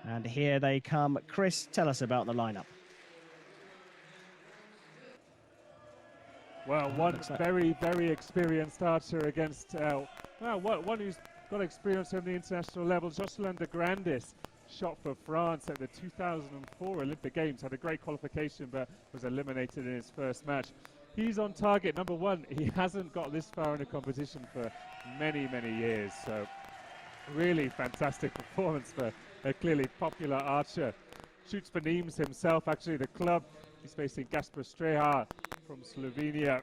And here they come. Chris, tell us about the lineup. Well, one very, very experienced archer against one who's got experience on the international level. Jocelyn de Grandis shot for France at the 2004 Olympic Games, had a great qualification but was eliminated in his first match. He's on target, number one. He hasn't got this far in a competition for many, many years, so really fantastic performance for a clearly popular archer. Shoots for Nimes himself, actually, the club. He's facing Gasper Strajhar from Slovenia.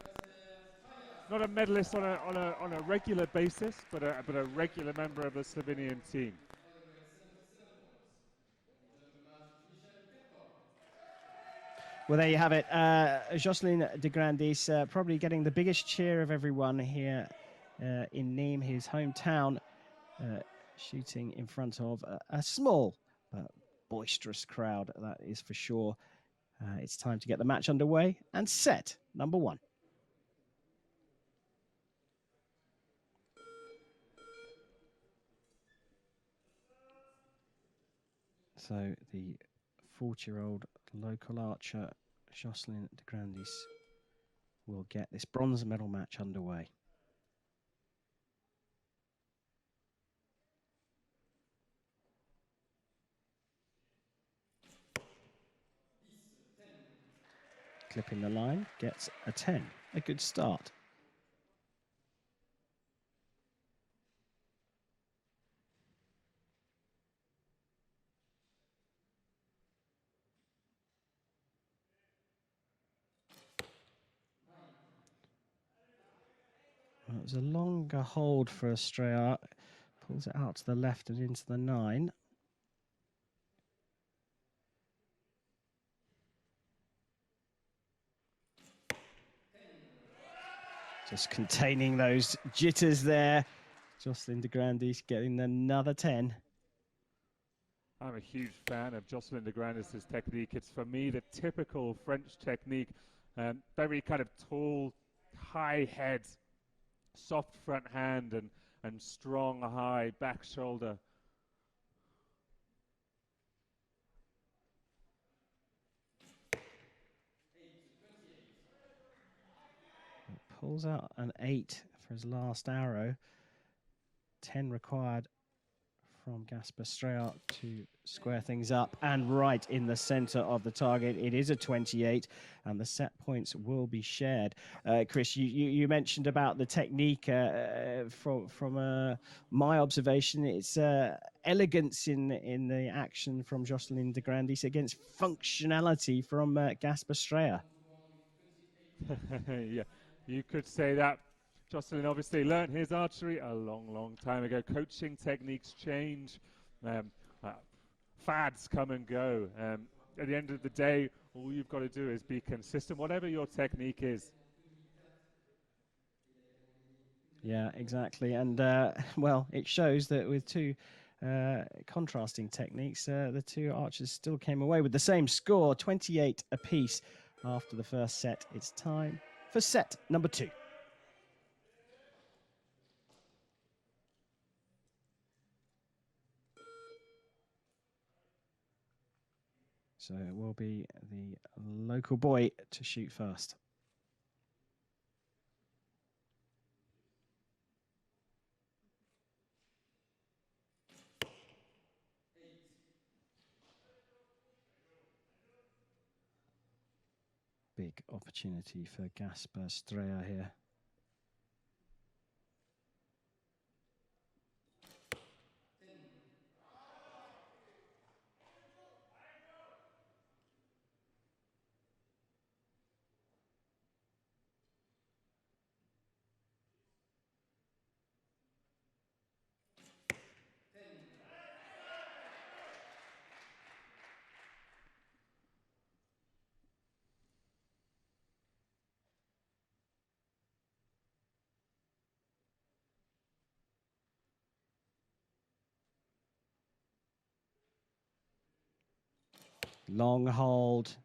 Not a medalist on a regular basis, but a regular member of the Slovenian team. Well, there you have it. Jocelyn de Grandis probably getting the biggest cheer of everyone here in Nîmes, his hometown, shooting in front of a small but boisterous crowd, that is for sure. It's time to get the match underway and set number one. So the 40-year-old local archer Jocelyn de Grandis will get this bronze medal match underway. Clipping the line, gets a 10. A good start. Well, it was a longer hold for Strajhar. Pulls it out to the left and into the 9. Just containing those jitters there. Jocelyn de Grandis getting another 10. I'm a huge fan of Jocelyn de Grandis' technique. It's, for me, the typical French technique. Very kind of tall, high head, soft front hand, and strong, high back shoulder. Pulls out an 8 for his last arrow. 10 required from Gasper Strajhar to square things up, and right in the center of the target. It is a 28, and the set points will be shared. Chris, you mentioned about the technique. From my observation, it's elegance in the action from Jocelyn de Grandis against functionality from Gasper Strajhar. Yeah, you could say that. Jocelyn obviously learned his archery a long, long time ago. Coaching techniques change. Fads come and go. At the end of the day, all you've got to do is be consistent, whatever your technique is. Yeah, exactly. And, well, it shows that with two contrasting techniques, the two archers still came away with the same score, 28 apiece after the first set. It's time for set number 2. So it will be the local boy to shoot first. Big opportunity for Gasper Strajhar here. Long hold.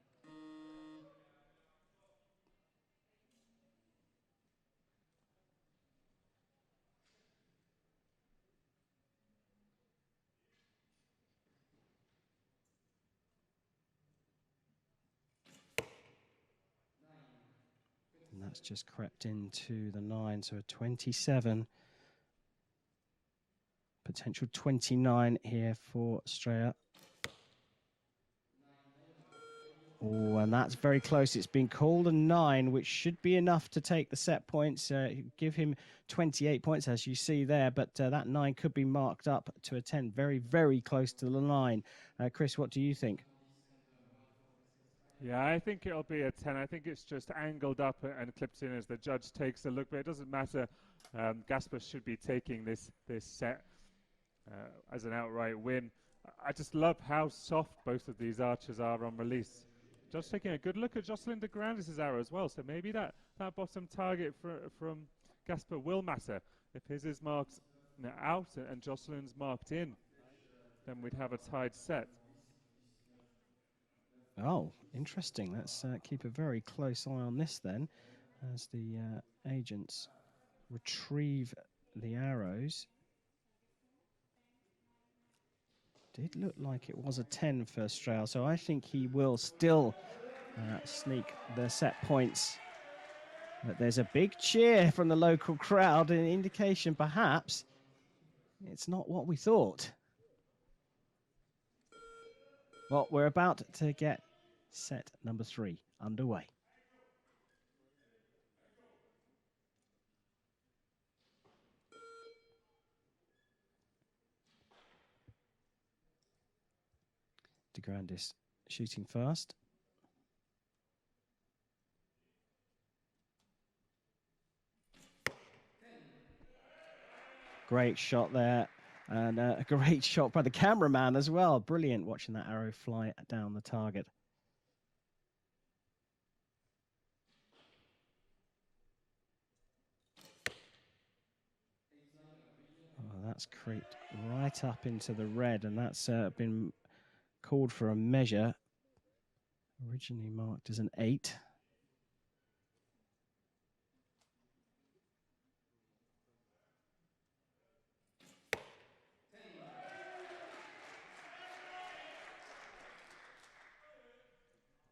That's just crept into the 9, so a 27. Potential 29 here for Strajhar. Oh, and that's very close. It's been called a 9, which should be enough to take the set points. Give him 28 points, as you see there. But that 9 could be marked up to a 10. Very, very close to the line. Chris, what do you think? Yeah, I think it'll be a 10. I think it's just angled up and clipped in as the judge takes a look. But it doesn't matter. Gasper should be taking this set as an outright win. I just love how soft both of these archers are on release. Just taking a good look at Jocelyn de Grandis' arrow as well. So maybe that bottom target from Gasper will matter. If his is marked out and Jocelyn's marked in, then we'd have a tied set. Oh, interesting. Let's keep a very close eye on this then, as the agents retrieve the arrows. Did look like it was a 10 for Strajhar, so I think he will still sneak the set points. But there's a big cheer from the local crowd, an indication perhaps it's not what we thought. Well, we're about to get set number 3 underway. De Grandis shooting first. Great shot there, and a great shot by the cameraman as well. Brilliant watching that arrow fly down the target. Oh, that's creeped right up into the red, and that's been called for a measure. Originally marked as an 8.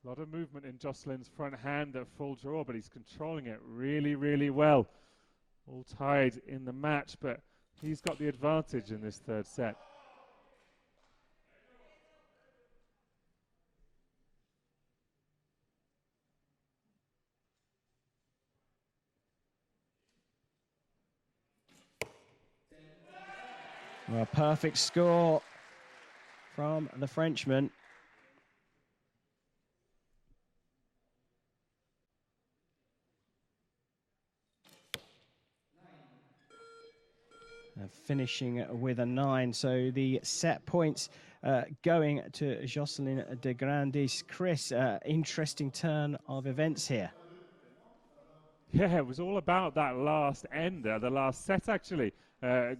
A lot of movement in Jocelyn's front hand at full draw, but he's controlling it really, really well. All tied in the match, but he's got the advantage in this third set. Well, a perfect score from the Frenchman. Finishing with a 9, so the set points going to Jocelyn de Grandis. Chris, interesting turn of events here. Yeah, it was all about that last end, the last set actually.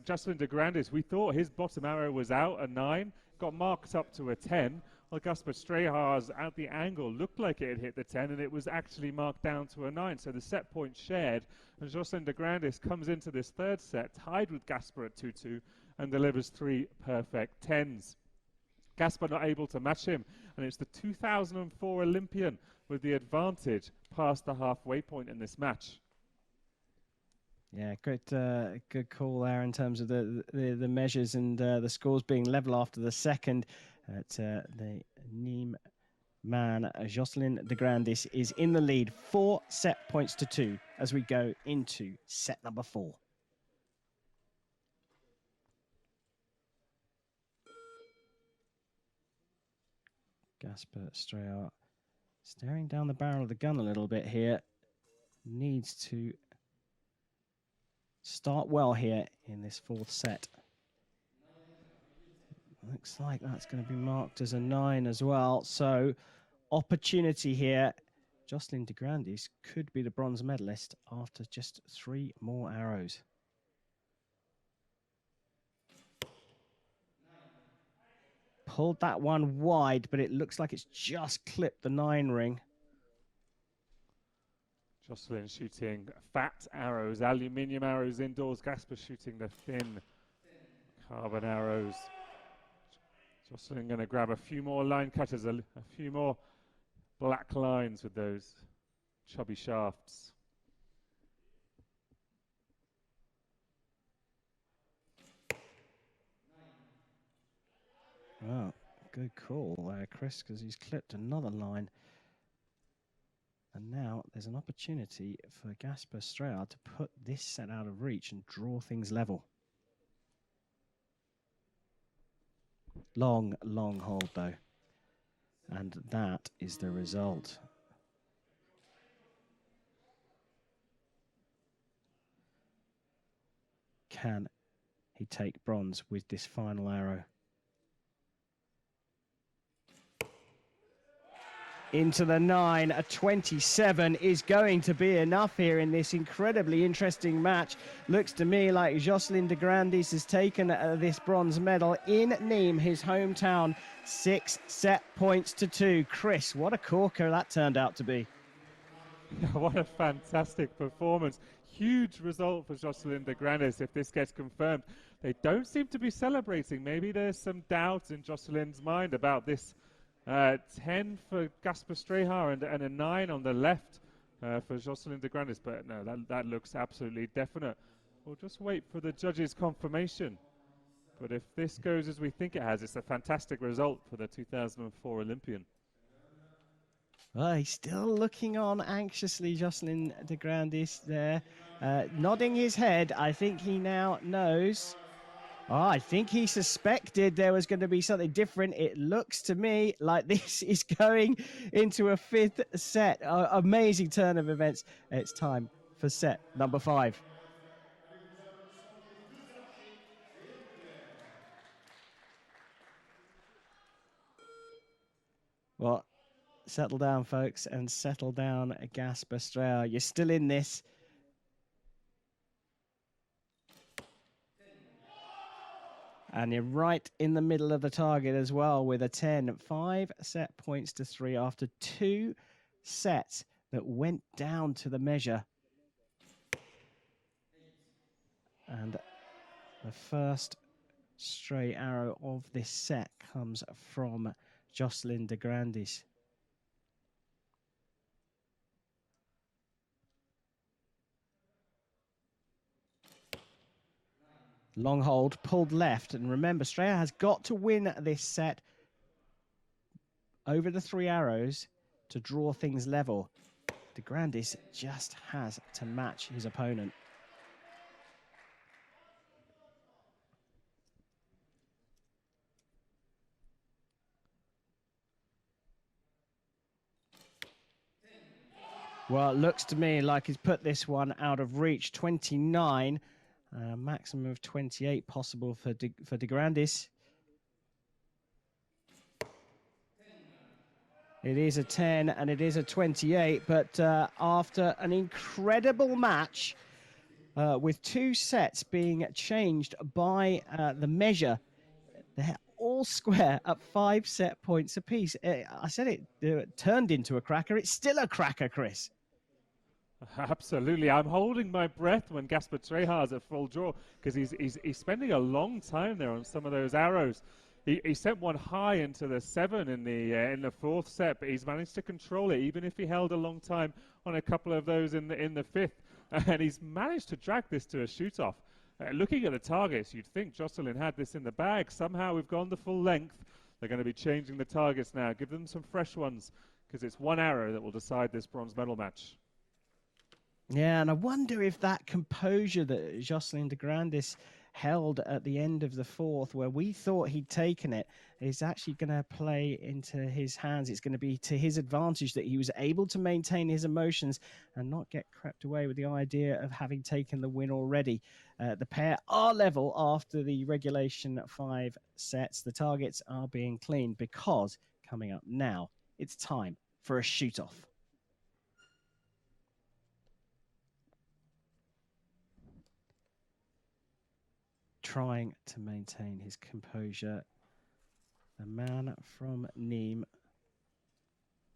Jocelyn de Grandis, we thought his bottom arrow was out, a 9, got marked up to a 10. Well, Gasper Strajhar's at the angle looked like it had hit the 10, and it was actually marked down to a 9. So the set point shared, and Jocelyn de Grandis comes into this third set tied with Gasper at 2-2 and delivers 3 perfect 10s. Gasper not able to match him, and it's the 2004 Olympian with the advantage past the halfway point in this match. Yeah, great, good call there in terms of the measures and the scores being level after the second. The Nimes man, Jocelyn de Grandis, is in the lead, 4 set points to 2 as we go into set number 4. Gasper Strajhar staring down the barrel of the gun a little bit here. Needs to start well here in this 4th set. Looks like that's going to be marked as a 9 as well. So opportunity here. Jocelyn de Grandis could be the bronze medalist after just 3 more arrows. Pulled that one wide, but it looks like it's just clipped the 9 ring. Jocelyn shooting fat arrows, aluminium arrows indoors. Gasper shooting the thin carbon arrows. Jocelyn going to grab a few more line cutters, a few more black lines with those chubby shafts. Well, good call there, Chris, because he's clipped another line. And now there's an opportunity for Gasper Strajhar to put this set out of reach and draw things level. Long, long hold, though. And that is the result. Can he take bronze with this final arrow? Into the 9, a 27 is going to be enough here in this incredibly interesting match. Looks to me like Jocelyn de Grandis has taken this bronze medal in Nimes, his hometown, 6 set points to 2. Chris, what a corker that turned out to be. What a fantastic performance. Huge result for Jocelyn de Grandis if this gets confirmed. They don't seem to be celebrating. Maybe there's some doubt in Jocelyn's mind about this 10 for Gasper Strajhar and a 9 on the left for Jocelyn de Grandis. But no, that looks absolutely definite. We'll just wait for the judges' confirmation. But if this goes as we think it has, it's a fantastic result for the 2004 Olympian. Well, he's still looking on anxiously, Jocelyn de Grandis there, nodding his head. I think he now knows. Oh, I think he suspected there was going to be something different. It looks to me like this is going into a 5th set. Amazing turn of events. It's time for set number 5. Well, settle down, folks, and settle down, Gasper Strajhar. You're still in this. And you're right in the middle of the target as well with a 10. 5 set points to 3 after 2 sets that went down to the measure. And the first stray arrow of this set comes from Jocelyn de Grandis. Long hold, pulled left. And remember, Strajhar has got to win this set over the 3 arrows to draw things level. De Grandis just has to match his opponent. Well, it looks to me like he's put this one out of reach. 29, maximum of 28 possible for de Grandis. It is a 10 and it is a 28, but after an incredible match with 2 sets being changed by the measure, they're all square at 5 set points apiece. I said it turned into a cracker. It's still a cracker, Chris. Absolutely. I'm holding my breath when Gasper Strajhar's at full draw because he's spending a long time there on some of those arrows. He sent one high into the 7 in the 4th set, but he's managed to control it, even if he held a long time on a couple of those in the 5th. And he's managed to drag this to a shoot-off. Looking at the targets, you'd think Jocelyn had this in the bag. Somehow we've gone the full length. They're going to be changing the targets now. Give them some fresh ones, because it's one arrow that will decide this bronze medal match. Yeah, and I wonder if that composure that Jocelyn de Grandis held at the end of the 4th, where we thought he'd taken it, is actually going to play into his hands. It's going to be to his advantage that he was able to maintain his emotions and not get crept away with the idea of having taken the win already. The pair are level after the regulation 5 sets. The targets are being cleaned because coming up now, it's time for a shoot-off. Trying to maintain his composure. The man from Nimes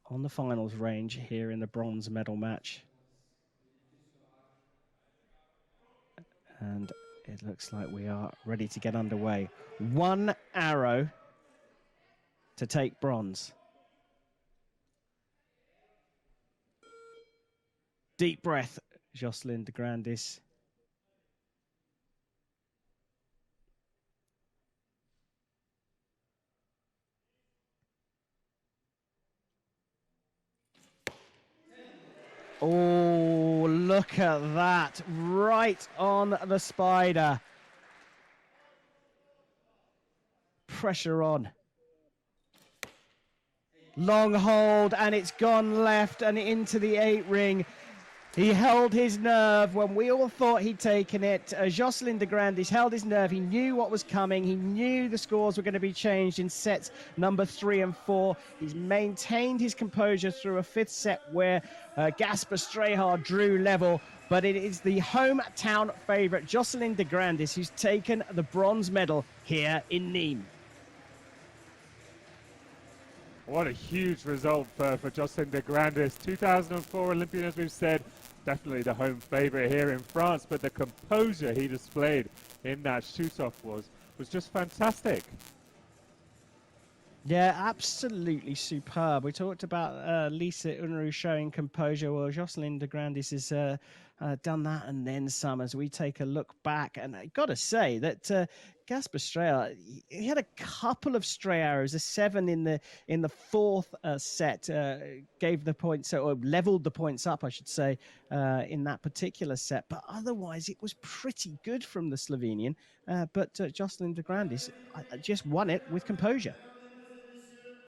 on the finals range here in the bronze medal match. And it looks like we are ready to get underway. 1 arrow to take bronze. Deep breath, Jocelyn de Grandis. Oh, look at that. Right on the spider. Pressure on. Long hold, and it's gone left and into the 8 ring. He held his nerve when we all thought he'd taken it. Jocelyn de Grandis held his nerve. He knew what was coming. He knew the scores were going to be changed in sets number 3 and 4. He's maintained his composure through a 5th set where Gasper Strajhar drew level. But it is the hometown favourite, Jocelyn de Grandis, who's taken the bronze medal here in Nimes. What a huge result for Jocelyn de Grandis. 2004 Olympian, as we've said, definitely the home favourite here in France, but the composure he displayed in that shoot-off was just fantastic. Yeah, absolutely superb. We talked about Lisa Unruh showing composure. Well, Jocelyn de Grandis has done that and then some as we take a look back. And I got to say that Gasper Strajhar, he had a couple of stray arrows, a 7 in the 4th set, gave the points, or leveled the points up, I should say, in that particular set. But otherwise, it was pretty good from the Slovenian. But Jocelyn de Grandis just won it with composure.